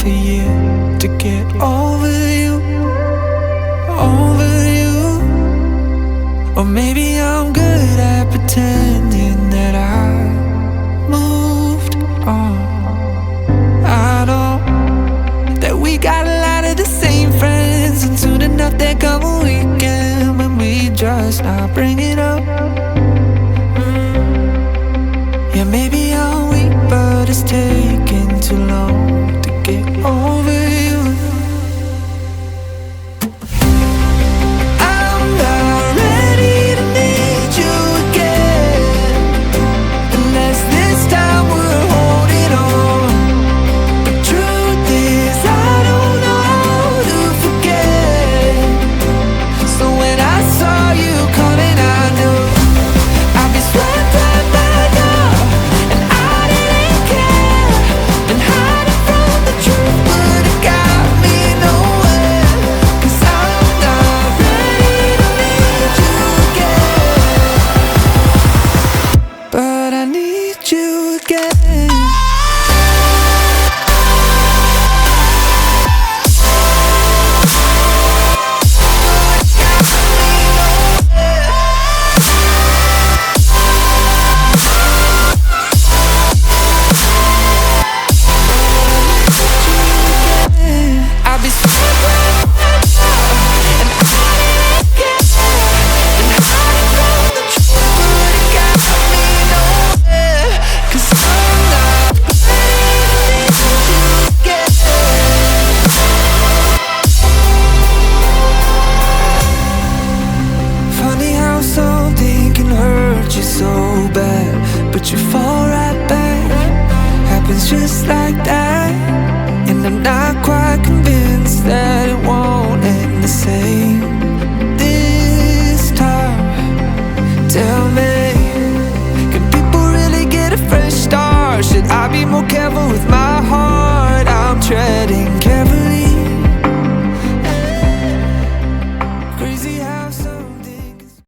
half a year to get over you, over you. Or maybe I'm good at pretending that I moved on. I know that we got a lot of the same friends, and soon enough there come a weekend when we just not bring it up. Yeah, maybe I'm weak, but it's taking too long to get over you. I'm not ready to need you again, unless this time we're holding on. The truth is I don't know how to forget. So when I saw you coming, I knew I'd be swept right by now, and I didn't care. And hiding from the truth would've got me nowhere. 'Cause I'm not ready to need you again, but I need you again. I'll be swept right now, and I didn't care. And hiding from the truth would've got me nowhere. 'Cause I'm not ready to need you again. Funny how something can hurt you so bad, but you fall right back. Happens just like that. And I'm not quite convinced that it won't end the same this time. Tell me, can people really get a fresh start? Should I be more careful with my